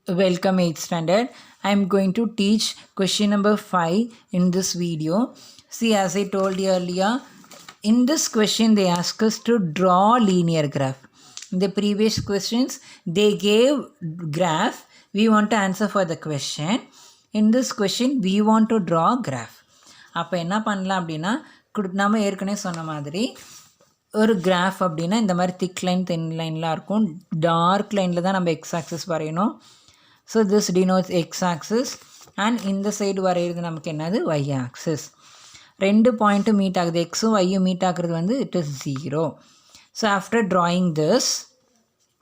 Welcome 8th standard. I am going to teach question number 5 in this video. See, as I told you earlier, in this question they ask us to draw linear graph. In the previous questions they gave graph. We want to answer for the question. In this question we want to draw graph. அப்போ என்ன பண்ணலாம் அப்படின்னா நம்ம ஏற்கனவே சொன்ன மாதிரி ஒரு graph அப்படின்னா இந்த மாதிரி திக் லைன் தென் லைன்லாம் இருக்கும். டார்க் லைனில் தான் நம்ம எக்ஸ் ஆக்சிஸ் வரையணும். So this denotes X axis and இந்த சைடு வரைகிறது நமக்கு என்னது ஒய் ஆக்சிஸ். ரெண்டு பாயிண்ட்டும் மீட் ஆகுது, எக்ஸும் ஒய்யும் மீட் ஆகுறது வந்து it is 0. So after drawing this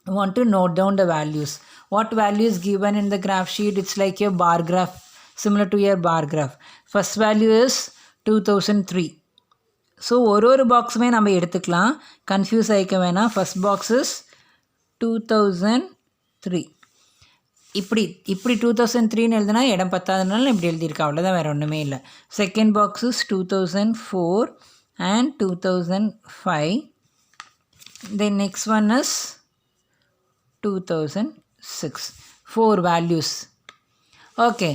you want to note down the values. What value is given in the graph sheet? It's like a bar graph, similar to your bar graph. First value is 2003. So ஒரு பாக்ஸுமே நம்ம எடுத்துக்கலாம், confuse ஆகிக்க வேணாம். First box is 2003. இப்படி 2003ன்னு எழுதுனா இடம் பத்தாதனால இப்படி எழுதியிருக்கா, அவ்வளோதான், வேறு ஒன்றுமே இல்லை. Second box is 2004 and 2005. Then next one is 2006. 4 values. Okay,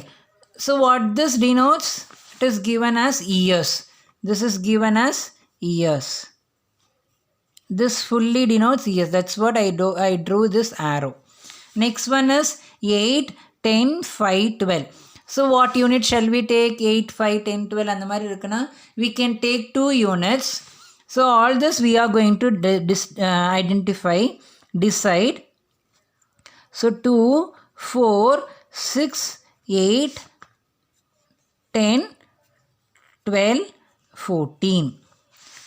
so what this denotes? It is given as years. This is given as years. This fully denotes years. That's what I drew this arrow. Next one is 8, 10, 5, 12. So what unit shall we take? 8, 5, 10, 12 and the mari irukna. We can take 2 units. So all this we are going to identify, decide. So 2, 4, 6, 8, 10, 12, 14.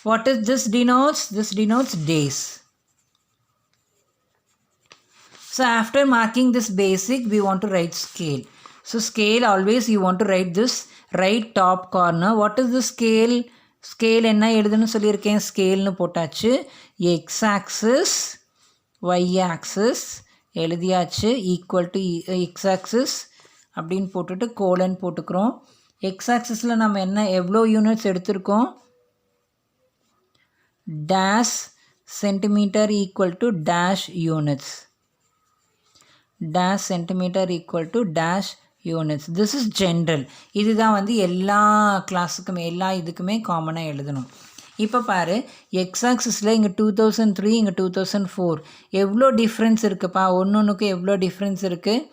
What is this denotes? This denotes days. So after marking this basic, we want to write scale. So scale, always you want to write this right top corner. What is the scale? Scale enna எழுதுன்னு சொல்லியிருக்கேன், ஸ்கேல்னு போட்டாச்சு. X axis Y axis எழுதியாச்சு, equal to X axis அப்படின்னு போட்டுட்டு colon போட்டுக்கிறோம். X ஆக்சிஸில் நம்ம என்ன எவ்வளோ units எடுத்திருக்கோம்? Dash centimetre equal to dash units. dash centimeter equal to dash units. This is general. இதுதான் வந்து எல்லா கிளாஸுக்குமே எல்லா இதுக்குமே காமனாக எழுதணும். இப்போ பாரு, எக்ஸ் ஆக்சிஸில் இங்கே 2003, இங்கே 2004 எவ்வளோ டிஃப்ரென்ஸ் இருக்குப்பா, ஒன்றுக்கும் எவ்வளோ டிஃப்ரென்ஸ் இருக்குது.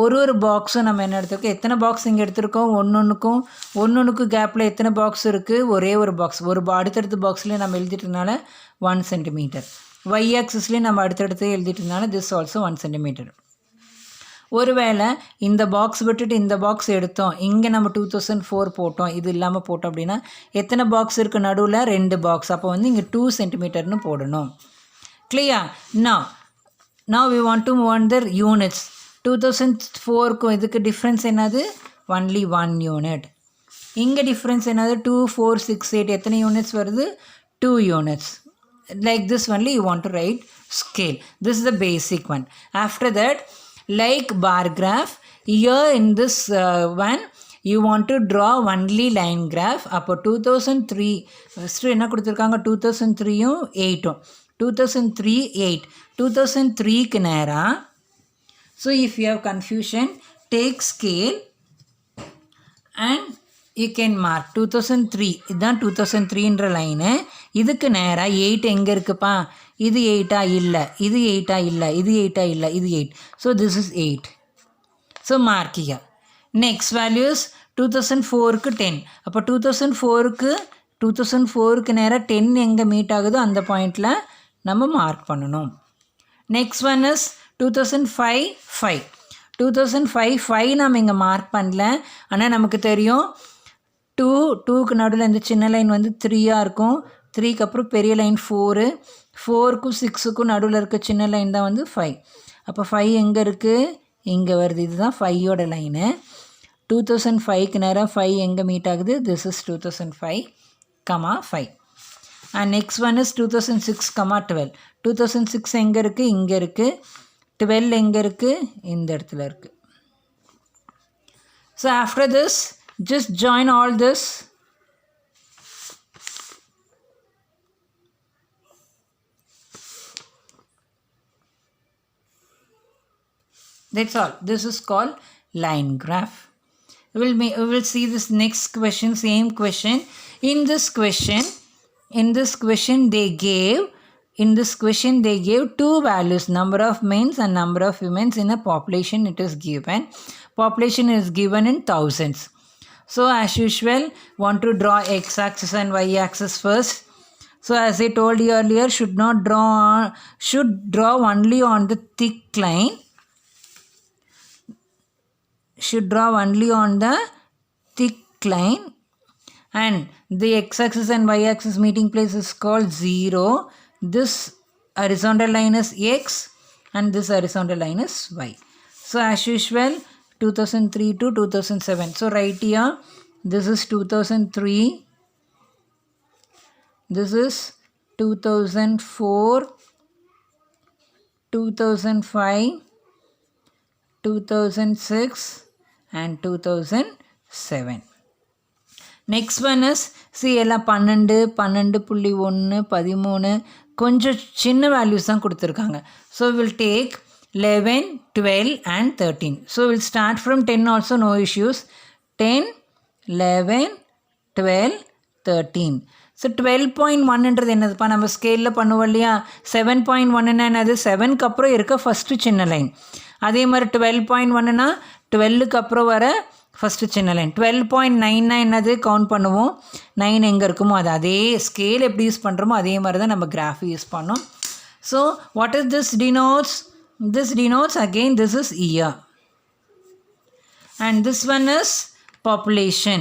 ஒரு பாக்ஸும் நம்ம என்ன எடுத்துருக்கோம், எத்தனை பாக்ஸ் இங்கே எடுத்திருக்கோம், ஒன்றுக்கும் கேப்பில் எத்தனை பாக்ஸ் இருக்குது, ஒரே ஒரு பாக்ஸ். அடுத்தடுத்த பாக்ஸ்லேயே நம்ம எழுதிட்டனால 1 சென்டிமீட்டர். ஒய் ஆக்சிஸ்லேயும் நம்ம அடுத்தடுத்து எழுதிட்டனால திஸ் ஆல்சோ 1 சென்டிமீட்டர். ஒருவேளை இந்த பாக்ஸ் விட்டுட்டு இந்த பாக்ஸ் எடுத்தோம், இங்கே நம்ம 2004 போட்டோம், இது இல்லாமல் போட்டோம் அப்படின்னா எத்தனை பாக்ஸ் இருக்குது, நடுவில் 2 பாக்ஸ். அப்போ வந்து இங்கே 2 சென்டிமீட்டர்னு போடணும். Clear? now we want to want the units. 2004க்கும் இதுக்கு டிஃப்ரென்ஸ் என்னது? Only 1 unit. இங்கே டிஃப்ரென்ஸ் என்னது? 2, 4, 6, 8 எத்தனை யூனிட்ஸ் வருது? 2 units. Like this only you want to write scale. This is the basic one. After that, like bar graph, here in this one you want to draw only line graph. அப்போ 2003 first என்ன கொடுத்துருக்காங்க? 2003யும் 8ம் 2003 8 2003க்கு நேரா. So if you have confusion, take scale and you can mark 2003. இதுதான் 2003ன்ற line. இதுக்கு நேராக 8 எங்கே இருக்குப்பா? இது 8ஆ இல்லை, இது 8ஆ இல்லை, இது 8ஆ இல்லை, இது 8. So this is 8. So mark here. Next values 2004க்கு 10. அப்போ 2004க்கு நேராக 10 எங்கே மீட் ஆகுதோ அந்த பாயிண்டில் நம்ம மார்க் பண்ணணும். Next one is 2005 5. 2005 நம்ம இங்கே மார்க் பண்ணல, ஆனால் நமக்கு தெரியும் 2க்கு நடுவில் இந்த சின்ன லைன் வந்து 3ஆக இருக்கும். 3க்கு அப்புறம் பெரிய லைன் 4, 4க்கும் 6க்கும் நடுவில் இருக்க சின்ன லைன் தான் வந்து 5. அப்போ 5 எங்கே இருக்குது? இங்கே வருது. இதுதான் 5யோட லைனு. 2005க்கு நேரம் 5 எங்கே மீட் ஆகுது? This is 2005, 5. And next one is 2006, 12. 2006 எங்கே இருக்குது? இங்கே இருக்குது. 12 எங்கே இருக்குது? இந்த இடத்துல இருக்குது. So after this just join all this. That's all. This is called line graph. We will see this next question, same question. In this question they gave two values, number of men and number of women in a population. It is given. Population is given in thousands. So as usual, want to draw x-axis and y-axis first. So as I told you earlier, should draw only on the thick line. Should draw only on the thick line, and the x-axis and y-axis meeting place is called 0. This horizontal line is x and this horizontal line is y. So as usual, 2003 to 2007. So right here, this is 2003, this is 2004, 2005, 2006 and 2007. Next one is, see, எல்லாம் 12, 12.1, 13 கொஞ்சம் சின்ன values தான் கொடுத்துருக்காங்க. So we'll take 11, 12 and 13. So we'll start from 10 also, no issues. 10, 11, 12, 13. So 12.1 என்றது என்னதுப்பா, நம்ம ஸ்கேலில் பண்ணுவோம் இல்லையா. 7.1 என்னது, 7க்கு அப்புறம் இருக்க ஃபஸ்ட்டு சின்ன லைன். அதே மாதிரி 12.1னா 12க்கு அப்புறம் வர ஃபஸ்ட்டு சின்ன லைன். 12.9 என்னது, கவுண்ட் பண்ணுவோம். 9 எங்கே இருக்குமோ அது. அதே ஸ்கேல் எப்படி யூஸ் பண்ணுறோமோ அதே மாதிரி தான் நம்ம கிராஃப் யூஸ் பண்ணோம். So what is this denotes? This denotes, again, this is year. And this one is population.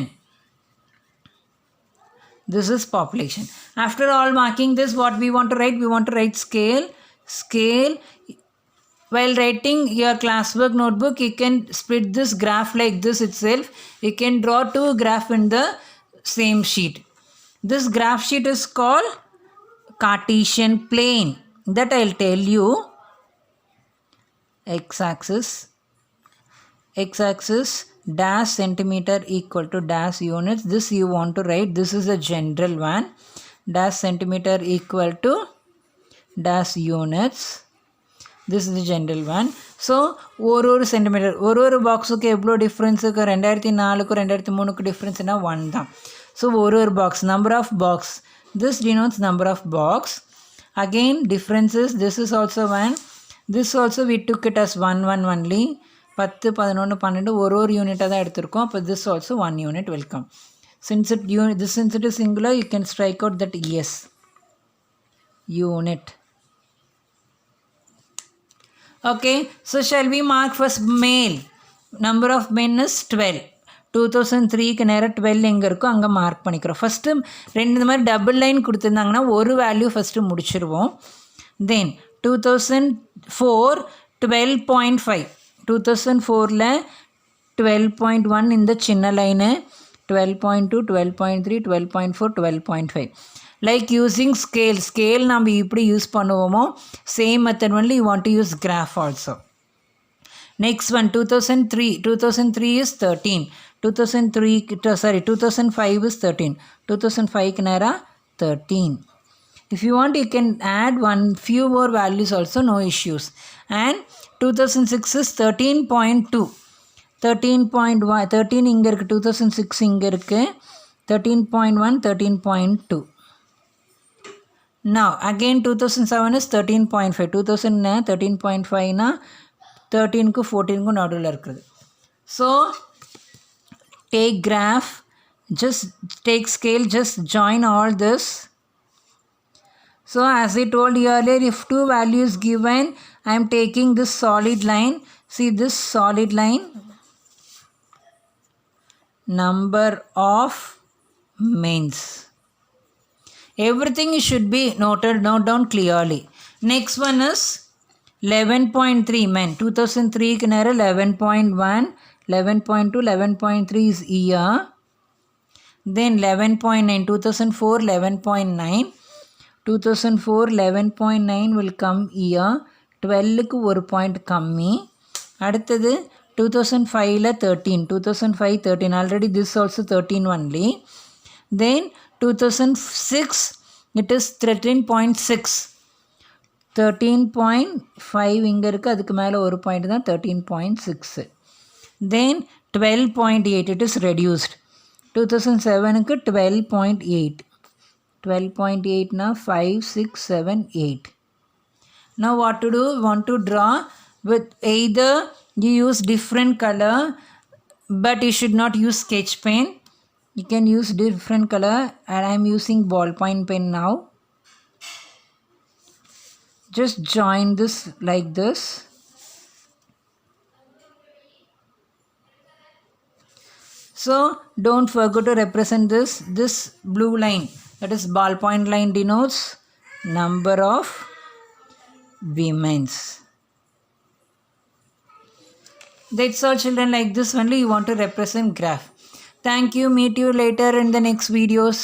This is population. After all marking this, what we want to write? We want to write scale. Scale. While writing your classwork notebook, you can split this graph like this itself. You can draw two graphs in the same sheet. This graph sheet is called Cartesian plane. That I'll tell you. X-axis dash centimeter equal to dash units. This you want to write. This is a general one. Dash centimeter equal to dash units. This is the general one. So ஒரு centimetre ஒரு பாக்ஸுக்கு எவ்வளோ difference இருக்குது, 2004க்கும் 2003க்கும் டிஃப்ரென்ஸ்னா 1 தான். So ஒரு box, number of box, this denotes number of box. Again differences, this is also 1. This also we took it as 1 only. 10, 11, 12 ஒரு யூனிட்டாக தான் எடுத்திருக்கோம். அப்போ this also 1 unit will come. Since it is singular, you can strike out that yes, unit. Okay, so shall we mark first male? Number of men is 12. 2003க்கு நேரம் 12 எங்கே இருக்கோ அங்கே mark பண்ணிக்கிறோம். First ரெண்டு மாதிரி டபுள் லைன் கொடுத்துருந்தாங்கன்னா ஒரு value first முடிச்சிருவோம். தென் 2004 12.5. 2004ல் 12.1 இந்த சின்ன லைனு, 12.2, 12.3, 12.4, 12.5. Like using scale நாம் இப்படி யூஸ் பண்ணுவோமோ same method only you want to use graph also. Next one 2003 is 13. 2005 is 13. 2005க்கு நேரம் 13. If you want, you can add few more values also, no issues. And 2006 is 13.2. 13.1, 13 இங்கே இருக்குது, 2006 இங்கே இருக்குது, 13.1, 13.2. Now again 2007 is 13.5. 2000 13.5 13க்கு 14க்கு நடுவில் இருக்குது. So take graph, just take scale, just join all this. So as I told you earlier, if two values given, I am taking this solid line. See this solid line, number of mens. Everything should be note down clearly. Next one is 11.3 men. 2003க்கு நேரம் 11.1, 11.2, 11.3 is year. Then 11.9, 2004 11.9. 2004 11.9 will come year. 12க்கு ஒரு point கம்மி. அடுத்தது 2005ல் 13. 2005 13. Already this also 13 only. Then 2006 it is 13.6. 13.5 இங்கே இருக்குது, அதுக்கு மேலே ஒரு point தான் 13.6. தென் 12.8 it is reduced. 2007க்கு 12.8. 12.8 5, 6, 7, 8. Now what to do? We want to draw with either you use different color, but you should not use sketch pen. You can use different color, and I am using ballpoint pen now. Just join this like this. So don't forget to represent this blue line, that is ballpoint line, denotes number of women's. That's all children, like this only you want to represent graph. Thank you, meet you later in the next videos.